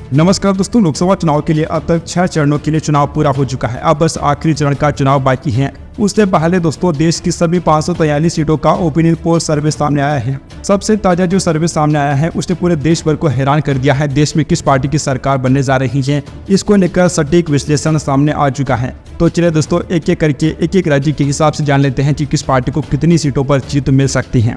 नमस्कार दोस्तों, लोकसभा चुनाव के लिए अब तक 6 चरणों के लिए चुनाव पूरा हो चुका है। अब बस आखिरी चरण का चुनाव बाकी है। उससे पहले दोस्तों देश की सभी 543 सीटों का ओपिनियन पोल सर्वे सामने आया है। सबसे ताजा जो सर्वे सामने आया है उसने पूरे देश भर को हैरान कर दिया है। देश में किस पार्टी की सरकार बनने जा रही है, इसको लेकर सटीक विश्लेषण सामने आ चुका है। तो चलिए दोस्तों एक एक करके एक एक राज्य के हिसाब से जान लेते हैं कि किस पार्टी को कितनी सीटों पर जीत मिल सकती है।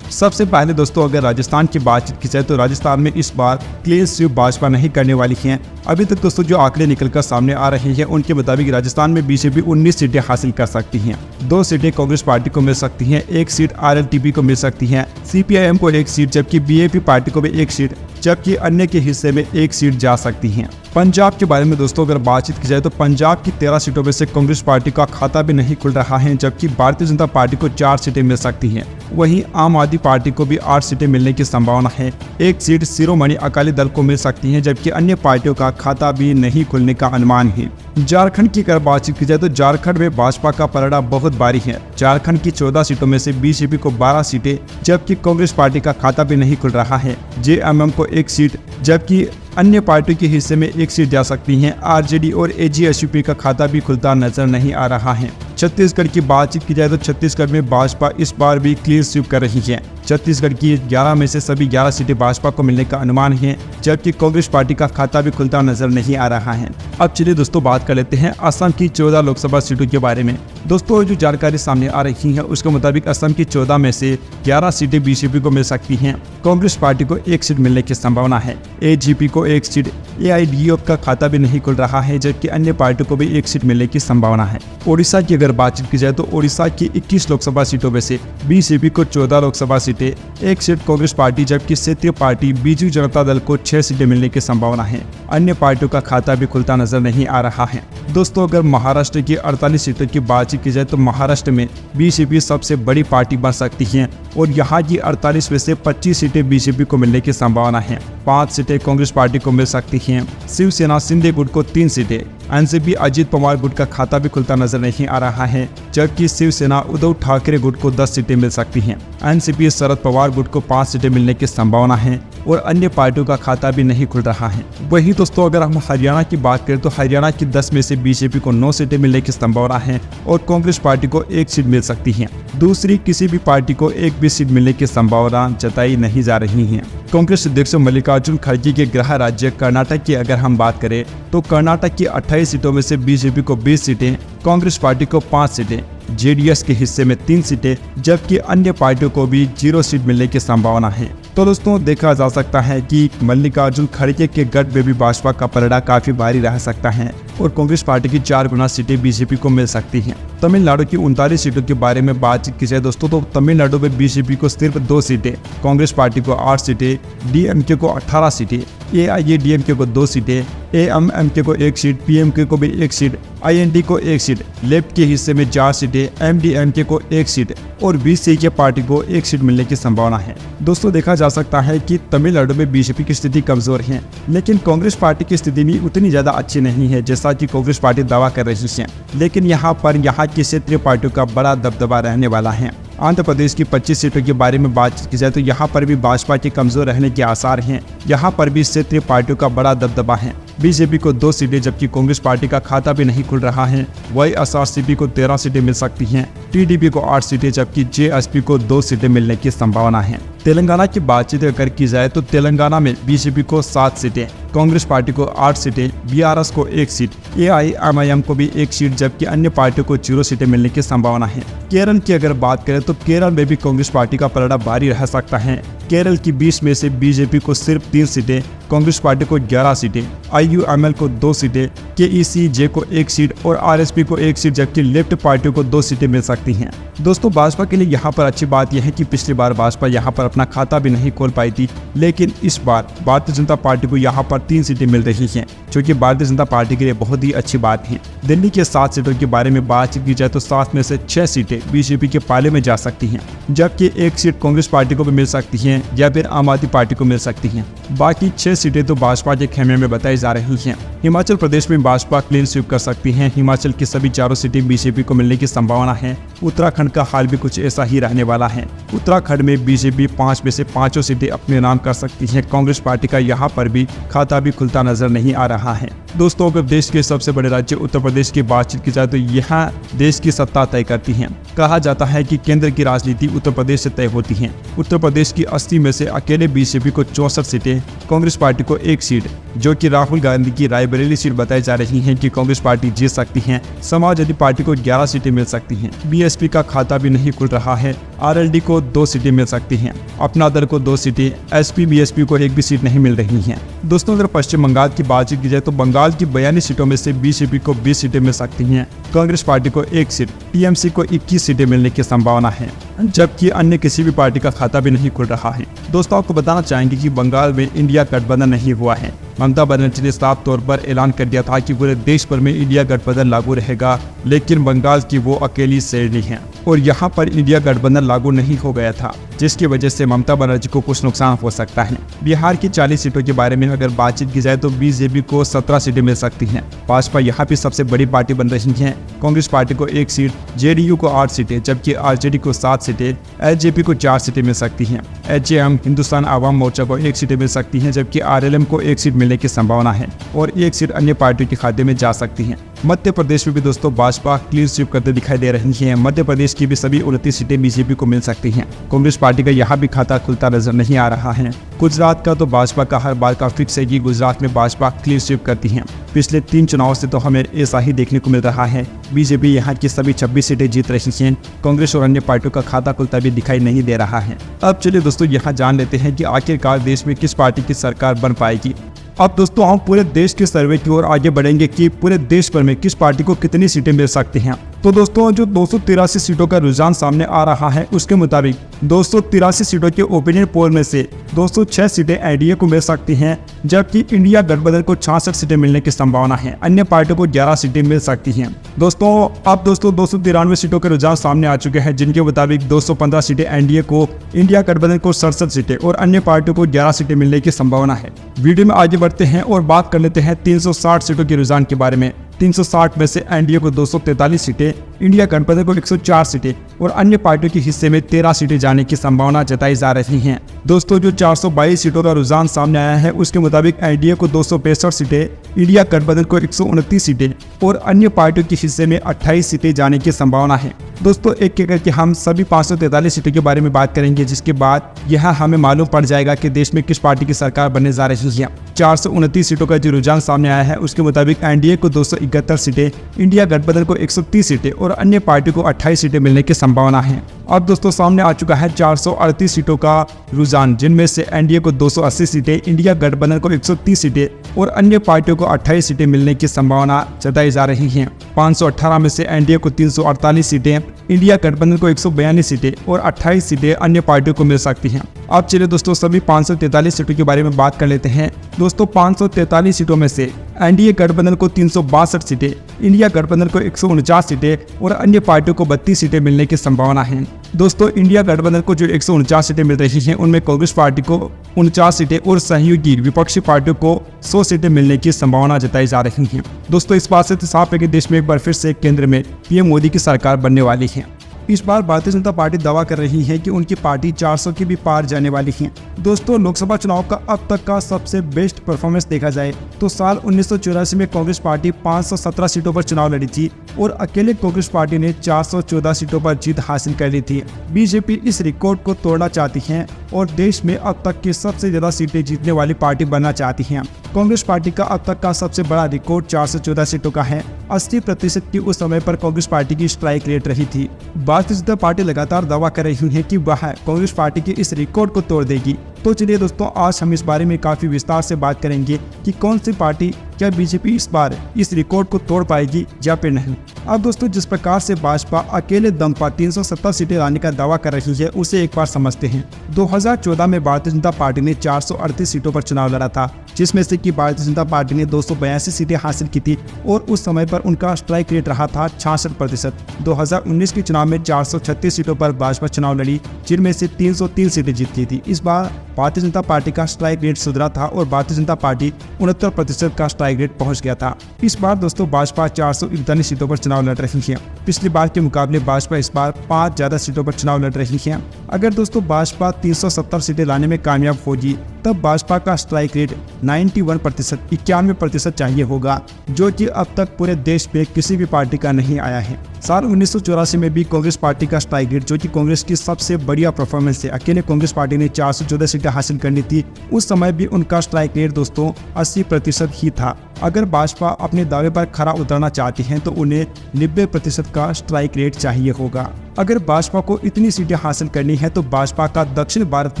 सबसे पहले दोस्तों अगर राजस्थान की बातचीत की जाए तो राजस्थान में इस बार क्लीन स्वीप भाजपा नहीं करने वाली है। अभी तक दोस्तों जो आंकड़े निकलकर सामने आ रहे हैं उनके मुताबिक राजस्थान में बीजेपी 19 सीटें हासिल कर सकती हैं। 2 सीटें कांग्रेस पार्टी को मिल सकती हैं, 1 सीट आरएलटीपी को मिल सकती है, सीपीआईएम को 1 सीट, जबकि बीएपी पार्टी को भी 1 सीट, जबकि अन्य के हिस्से में 1 सीट जा सकती हैं। पंजाब के बारे में दोस्तों अगर बातचीत की जाए तो पंजाब की 13 सीटों में से कांग्रेस पार्टी का खाता भी नहीं खुल रहा है, जबकि भारतीय जनता पार्टी को 4 सीटें मिल सकती हैं। वहीं आम आदमी पार्टी को भी 8 सीटें मिलने की संभावना है। 1 सीट शिरोमणि अकाली दल को मिल सकती है, जबकि अन्य पार्टियों का खाता भी नहीं खुलने का अनुमान है। झारखंड की अगर बातचीत की जाए तो झारखंड में भाजपा का पलड़ा बहुत भारी है। झारखंड की 14 सीटों में से बीजेपी को 12 सीटें, जबकि कांग्रेस पार्टी का खाता भी नहीं खुल रहा है। जेएमएम को 1 सीट, जबकि अन्य पार्टियों के हिस्से में 1 सीट जा सकती हैं। आरजेडी और एजीएसयूपी का खाता भी खुलता नजर नहीं आ रहा है। छत्तीसगढ़ की बातचीत की जाए तो छत्तीसगढ़ में भाजपा इस बार भी क्लीन स्वीप कर रही है। छत्तीसगढ़ की 11 में से सभी 11 सीटें भाजपा को मिलने का अनुमान है, जबकि कांग्रेस पार्टी का खाता भी खुलता नजर नहीं आ रहा है। अब चलिए दोस्तों बात कर लेते हैं असम की 14 लोकसभा सीटों के बारे में। दोस्तों जो जानकारी सामने आ रही है उसके मुताबिक असम की 14 में से 11 सीटें बीजेपी को मिल सकती हैं। कांग्रेस पार्टी को 1 सीट मिलने की संभावना है, एजीपी को 1 सीट, एआईडीएफ का खाता भी नहीं खुल रहा है, जबकि अन्य पार्टियों को भी 1 सीट मिलने की संभावना है। ओडिशा की अगर बातचीत की जाए तो ओडिशा की 21 लोकसभा सीटों में से बीजेपी को 14 लोकसभा सीटें, 1 सीट कांग्रेस पार्टी, जबकि क्षेत्रीय पार्टी बीजू जनता दल को 6 सीटें मिलने की संभावना है। अन्य पार्टियों का खाता भी खुलता नजर नहीं आ रहा है। दोस्तों अगर महाराष्ट्र की 48 सीटों की बातचीत की जाए तो महाराष्ट्र में बीजेपी सबसे बड़ी पार्टी बन सकती है और यहाँ की 48 में से 25 सीटें बीजेपी को मिलने की संभावना है। 5 सीटें कांग्रेस पार्टी को मिल सकती हैं। शिवसेना शिंदे गुट को 3 सीटें, एनसीपी अजित पवार गुट का खाता भी खुलता नजर नहीं आ रहा है, जबकि शिवसेना उद्धव ठाकरे गुट को 10 सीटें मिल सकती हैं। एनसीपी शरद पवार गुट को 5 सीटें मिलने की संभावना है और अन्य पार्टियों का खाता भी नहीं खुल रहा है। वही दोस्तों अगर हम हरियाणा की बात करें तो हरियाणा की 10 में से बीजेपी को 9 सीटें मिलने की संभावना है और कांग्रेस पार्टी को 1 सीट मिल सकती है। दूसरी किसी भी पार्टी को 1 भी सीट मिलने की संभावना जताई नहीं जा रही है। कांग्रेस अध्यक्ष मल्लिकार्जुन खड़गे के गृह राज्य कर्नाटक की अगर हम बात करें तो कर्नाटक की 28 सीटों में से बीजेपी को 20 सीटें, कांग्रेस पार्टी को 5 सीटें, जेडीएस के हिस्से में 3 सीटें, जबकि अन्य पार्टियों को भी 0 सीट मिलने की संभावना है। तो दोस्तों देखा जा सकता है कि मल्लिकार्जुन खड़गे के गढ़ में भी भाजपा का पलड़ा काफी भारी रह सकता है और कांग्रेस पार्टी की 4 गुना सीटें बीजेपी को मिल सकती हैं। तमिलनाडु की 39 सीटों के बारे में बातचीत की जाए दोस्तों तो तमिलनाडु में बीजेपी को सिर्फ 2 सीटें, कांग्रेस पार्टी को 8 सीटें, डीएमके को 18 सीटें, एआईएडीएमके को 2 सीटें, एएमएमके को 1 सीट, पीएमके को भी 1 सीट, आईएनडी को 1 सीट, लेफ्ट के हिस्से में 4 सीटें, एमडीएमके को 1 सीट और बीसी के पार्टी को 1 सीट मिलने की संभावना है। दोस्तों देखा जा सकता है कि तमिलनाडु में बीजेपी की स्थिति कमजोर है, लेकिन कांग्रेस पार्टी की स्थिति भी उतनी ज्यादा अच्छी नहीं है जैसा कि कांग्रेस पार्टी दावा कर रही है। लेकिन यहाँ की क्षेत्रीय पार्टियों का बड़ा दबदबा रहने वाला है। आंध्र प्रदेश की 25 सीटों के बारे में बातचीत की जाए तो यहाँ पर भी भाजपा के कमजोर रहने के आसार हैं। यहाँ पर भी क्षेत्रीय पार्टियों का बड़ा दबदबा है। बीजेपी को 2 सीटें, जबकि कांग्रेस पार्टी का खाता भी नहीं खुल रहा है। वाईएसआरसीपी को 13 सीटें मिल सकती हैं, टीडीपी को 8 सीटें, जबकि जेएसपी को 2 सीटें मिलने की संभावना है। तेलंगाना की बातचीत अगर की जाए तो तेलंगाना में बीजेपी को 7 सीटें, कांग्रेस पार्टी को 8 सीटें, बीआरएस को 1 सीट, एआईएमआईएम को भी 1 सीट, जबकि अन्य पार्टियों को 0 सीटें मिलने की संभावना है। केरल की अगर बात करें तो केरल में भी कांग्रेस पार्टी का पलड़ा भारी रह सकता है। केरल की 20 में से बीजेपी को सिर्फ 3 सीटें, कांग्रेस पार्टी को 11 सीटें, आईयूएमएल को 2 सीटें, केईसीजे को 1 सीट और आरएसपी को 1 सीट, जबकि लेफ्ट पार्टियों को 2 सीटें मिल सकती हैं। दोस्तों भाजपा के लिए यहाँ पर अच्छी बात यह है कि पिछली बार भाजपा यहाँ पर अपना खाता भी नहीं खोल पाई थी, लेकिन इस बार भारतीय जनता पार्टी को यहाँ पर 3 सीटें मिल रही हैं, जो कि भारतीय जनता पार्टी के लिए बहुत ही अच्छी बात है। दिल्ली के 7 सीटों के बारे में बातचीत की जाए तो 7 में से 6 सीटें बीजेपी के पाले में जा सकती हैं, जबकि 1 सीट कांग्रेस पार्टी को भी मिल सकती है। हैं या फिर आम आदमी पार्टी को मिल सकती हैं। बाकी 6 सीटें तो भाजपा के खेमे में बताई जा रही हैं। हिमाचल प्रदेश में भाजपा क्लीन स्वीप कर सकती है। हिमाचल की सभी 4 सीटें बीजेपी को मिलने की संभावना है। उत्तराखंड का हाल भी कुछ ऐसा ही रहने वाला है। उत्तराखंड में बीजेपी 5 में से 5 सीटें अपने नाम कर सकती है। कांग्रेस पार्टी का यहाँ पर भी खाता भी खुलता नजर नहीं आ रहा है। दोस्तों, अगर देश के सबसे बड़े राज्य उत्तर प्रदेश की बातचीत की जाए तो यहाँ देश की सत्ता तय करती है। कहा जाता है कि केंद्र की राजनीति उत्तर प्रदेश से तय होती है। उत्तर प्रदेश की 80 में से अकेले बीजेपी को 64 सीटें, कांग्रेस पार्टी को 1 सीट, जो कि राहुल गांधी की रायबरेली सीट बताई जा रही है कि कांग्रेस पार्टी जीत सकती है। समाजवादी पार्टी को 11 सीटें मिल सकती हैं। बीएसपी का खाता भी नहीं खुल रहा है। आरएलडी को 2 सीटें मिल सकती हैं। अपना दल को 2 सीटें, एसपी बीएसपी को 1 भी सीट नहीं मिल रही है। दोस्तों, अगर पश्चिम बंगाल की बातचीत की जाए तो बंगाल की 42 सीटों में से बीजेपी को 20 सीटें मिल सकती हैं। कांग्रेस पार्टी को 1 सीट, टीएमसी को 21 सीटें मिलने की संभावना है, जबकि अन्य किसी भी पार्टी का खाता भी नहीं खुल रहा है। दोस्तों, आपको बताना चाहेंगे कि बंगाल में इंडिया गठबंधन नहीं हुआ है। ममता बनर्जी ने साफ तौर पर ऐलान कर दिया था कि पूरे देश भर में इंडिया गठबंधन लागू रहेगा, लेकिन बंगाल की वो अकेली श्रेणी है और यहाँ पर इंडिया गठबंधन लागू नहीं हो गया था, जिसकी वजह से ममता बनर्जी को कुछ नुकसान हो सकता है। बिहार की 40 सीटों के बारे में अगर बातचीत की जाए तो बीजेपी को 17 सीटें मिल सकती हैं। भाजपा यहाँ भी सबसे बड़ी पार्टी बन रही है। कांग्रेस पार्टी को 1 सीट, जेडीयू को 8 सीटें, जबकि आरजेडी को 7 सीटें, एलजेपी को 4 सीटें मिल सकती हैं। एचएएम हिंदुस्तान आवाम मोर्चा को 1 सीटें मिल सकती हैं, जबकि आरएलएम को 1 सीट मिलने की संभावना है और 1 सीट अन्य पार्टियों के खाते में जा सकती है। मध्य प्रदेश में भी दोस्तों भाजपा क्लीन स्वीप करते दिखाई दे रही है। मध्य प्रदेश की भी सभी 29 सीटें बीजेपी को मिल सकती हैं। कांग्रेस पार्टी का यहाँ भी खाता खुलता नजर नहीं आ रहा है। गुजरात का तो भाजपा का हर बार का फिक्स है कि गुजरात में भाजपा क्लीन स्वीप करती है। पिछले 3 चुनाव से तो हमें ऐसा ही देखने को मिल रहा है। बीजेपी यहाँ की सभी 26 सीटें जीत रही हैं। कांग्रेस और अन्य पार्टियों का खाता खुलता भी दिखाई नहीं दे रहा है। अब चलिए दोस्तों यहाँ जान लेते हैं कि आखिरकार देश में किस पार्टी की सरकार बन पाएगी। अब दोस्तों हम पूरे देश के सर्वे की ओर आगे बढ़ेंगे कि पूरे देश भर में किस पार्टी को कितनी सीटें मिल सकती हैं। तो दोस्तों जो 283 सीटों का रुझान सामने आ रहा है उसके मुताबिक 283 सीटों के ओपिनियन पोल में से 206 सीटें एनडीए को मिल सकती हैं, जबकि इंडिया गठबंधन को 66 सीटें मिलने की संभावना है। अन्य पार्टियों को 11 सीटें मिल सकती हैं। दोस्तों अब 293 सीटों के रुझान सामने आ चुके हैं, जिनके मुताबिक 215 सीटें एनडीए को, इंडिया गठबंधन को 67 सीटें और अन्य पार्टियों को 11 सीटें मिलने की संभावना है। वीडियो में आगे बढ़ते हैं और बात कर लेते हैं 360 सीटों के रुझान के बारे में। 360 में से एनडीए को 243 सीटें, इंडिया गठबंधन को 104 सीटें और अन्य पार्टियों के हिस्से में 13 सीटें जाने की संभावना जताई जा रही हैं। दोस्तों जो 422 सीटों का रुझान सामने आया है उसके मुताबिक एनडीए को 265 सीटें, इंडिया गठबंधन को 129 सीटें और अन्य पार्टियों के हिस्से में 28 सीटें जाने की संभावना है। दोस्तों एक एक करके हम सभी 543 सीटों के बारे में बात करेंगे, जिसके बाद यह हमें मालूम पड़ जाएगा कि देश में किस पार्टी की सरकार बनने जा रही है। 429 सीटों का जो रुझान सामने आया है उसके मुताबिक एनडीए को 271 सीटें, इंडिया गठबंधन को 130 सीटें और अन्य पार्टी को 28 सीटें मिलने की संभावना है। अब दोस्तों सामने आ चुका है 438 सीटों का रुझान, जिनमें से एनडीए को 280 सीटें, इंडिया गठबंधन को 130 सीटें और अन्य पार्टियों को 28 सीटें मिलने की संभावना जताई जा रही है। 518 में से एनडीए को 348 सीटें, इंडिया गठबंधन को 142 सीटें और 28 सीटें अन्य पार्टियों को मिल सकती हैं। अब चलिए दोस्तों सभी 543 सीटों के बारे में बात कर लेते हैं। दोस्तों 543 सीटों में से एनडीए गठबंधन को 362 सीटें, इंडिया गठबंधन को 149 सीटें और अन्य पार्टियों को 32 सीटें मिलने की संभावना है। दोस्तों इंडिया गठबंधन को जो 149 सीटें मिल रही हैं उनमें कांग्रेस पार्टी को 49 सीटें और सहयोगी विपक्षी पार्टियों को 100 सीटें मिलने की संभावना जताई जा रही है। दोस्तों इस बात से तो साफ है कि देश में एक बार फिर से केंद्र में पीएम मोदी की सरकार बनने वाली है। इस बार भारतीय जनता पार्टी दावा कर रही है कि उनकी पार्टी 400 की भी पार जाने वाली है। दोस्तों लोकसभा चुनाव का अब तक का सबसे बेस्ट परफॉर्मेंस देखा जाए तो साल 1984 में कांग्रेस पार्टी 517 सीटों पर चुनाव लड़ी थी और अकेले कांग्रेस पार्टी ने 414 सीटों पर जीत हासिल कर ली थी। बीजेपी इस रिकॉर्ड को तोड़ना चाहती है और देश में अब तक की सबसे ज्यादा सीटें जीतने वाली पार्टी बनना चाहती है। कांग्रेस पार्टी का अब तक का सबसे बड़ा रिकॉर्ड 414 सीटों का है। 80% की उस समय पर कांग्रेस पार्टी की स्ट्राइक रेट रही थी। भारतीय जनता पार्टी लगातार दावा कर रही है कि वह कांग्रेस पार्टी के इस रिकॉर्ड को तोड़ देगी तो चलिए दोस्तों, आज हम इस बारे में काफी विस्तार से बात करेंगे कि कौन सी पार्टी, क्या बीजेपी इस बार इस रिकॉर्ड को तोड़ पाएगी या फिर नहीं। अब दोस्तों, जिस प्रकार से भाजपा अकेले दम पर 370 सीटें लाने का दावा कर रही है उसे एक बार समझते हैं। 2014 में भारतीय जनता पार्टी ने 438 सीटों पर चुनाव लड़ा था, जिसमें से कि भारतीय जनता पार्टी ने 282 सीटें हासिल की थी और उस समय पर उनका स्ट्राइक रेट रहा था 66%। 2019 के चुनाव में 436 सीटों पर भाजपा चुनाव लड़ी, जिनमें से 303 सीटें जीती थी। इस बार भारतीय जनता पार्टी का स्ट्राइक रेट सुधरा था और भारतीय जनता पार्टी 69% का स्ट्राइक रेट पहुंच गया था। इस बार दोस्तों भाजपा 441 सीटों पर चुनाव लड़ रही है। पिछली बार के मुकाबले भाजपा इस बार 5 ज्यादा सीटों पर चुनाव लड़ रही है। अगर दोस्तों भाजपा 370 सीटें लाने में कामयाब होगी, तब भाजपा का स्ट्राइक रेट 91% चाहिए होगा, जो कि अब तक पूरे देश में किसी भी पार्टी का नहीं आया है। साल 1984 में भी कांग्रेस पार्टी का स्ट्राइक रेट, जो कि कांग्रेस की सबसे बढ़िया परफॉर्मेंस है, अकेले कांग्रेस पार्टी ने 414 सीटें हासिल करनी थी। उस समय भी उनका स्ट्राइक रेट दोस्तों 80% ही था। अगर भाजपा अपने दावे पर खरा उतरना चाहती है तो उन्हें 90% का स्ट्राइक रेट चाहिए होगा। अगर भाजपा को इतनी सीटें हासिल करनी है तो भाजपा का दक्षिण भारत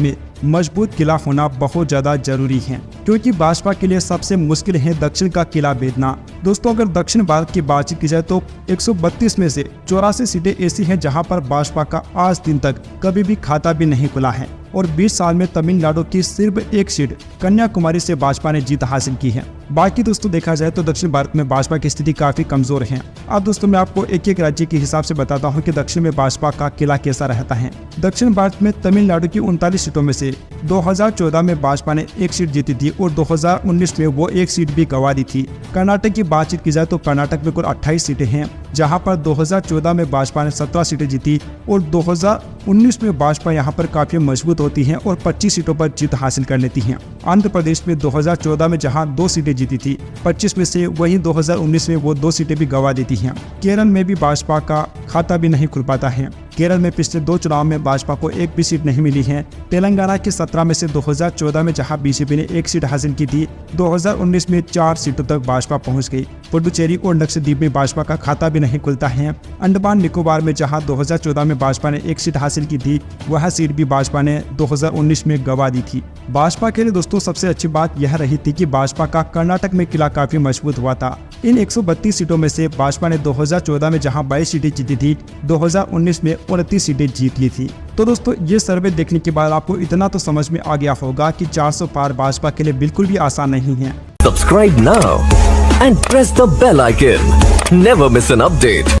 में मजबूत किला होना बहुत ज्यादा जरूरी है, क्योंकि भाजपा के लिए सबसे मुश्किल है दक्षिण का किला भेदना। दोस्तों, अगर दक्षिण भारत की बातचीत की जाए तो 132 में से 84 सीटें ऐसी हैं जहां पर भाजपा का आज दिन तक कभी भी खाता भी नहीं खुला है और 20 साल में तमिलनाडु की सिर्फ एक सीट कन्याकुमारी से भाजपा ने जीत हासिल की है। बाकी दोस्तों देखा जाए तो दक्षिण भारत में भाजपा की स्थिति काफी कमजोर है। अब दोस्तों मैं आपको एक एक राज्य के हिसाब से बताता हूं कि दक्षिण में भाजपा का किला कैसा रहता है। दक्षिण भारत में तमिलनाडु की 39 सीटों में से 2014 में भाजपा ने एक सीट जीती थी और 2019 में वो एक सीट भी गंवा दी थी। कर्नाटक की बातचीत की जाए तो कर्नाटक में कुल 28 सीटें हैं, जहां पर 2014 में भाजपा ने 17 सीटें जीती और 2019 में भाजपा यहां पर काफी मजबूत होती है और 25 सीटों पर जीत हासिल कर लेती है। आंध्र प्रदेश में 2014 में जहां 2 सीटें जीती थी, 25 में से वहीं 2019 में वो 2 सीटें भी गंवा देती हैं। केरल में भी भाजपा का खाता भी नहीं खुल पाता है। केरल में पिछले 2 चुनाव में भाजपा को एक भी सीट नहीं मिली है। तेलंगाना के 17 में से 2014 में जहां बीजेपी ने एक सीट हासिल की थी, 2019 में 4 सीटों तक भाजपा पहुंच गई। पुडुचेरी और लक्षद्वीप में भाजपा का खाता भी नहीं खुलता है। अंडमान निकोबार में जहां 2014 में भाजपा ने एक सीट हासिल की थी, वह सीट भी भाजपा ने 2019 में गंवा दी थी। भाजपा के लिए दोस्तों सबसे अच्छी बात यह रही थी कि भाजपा का कर्नाटक में किला काफी मजबूत हुआ था। इन 132 सीटों में से भाजपा ने 2014 में जहां 22 सीटें जीती थी, 2019 में 29 सीटें जीत ली थी। तो दोस्तों ये सर्वे देखने के बाद आपको इतना तो समझ में आ गया होगा कि 400 पार भाजपा के लिए बिल्कुल भी आसान नहीं है। Subscribe now and press the bell icon. Never miss an update.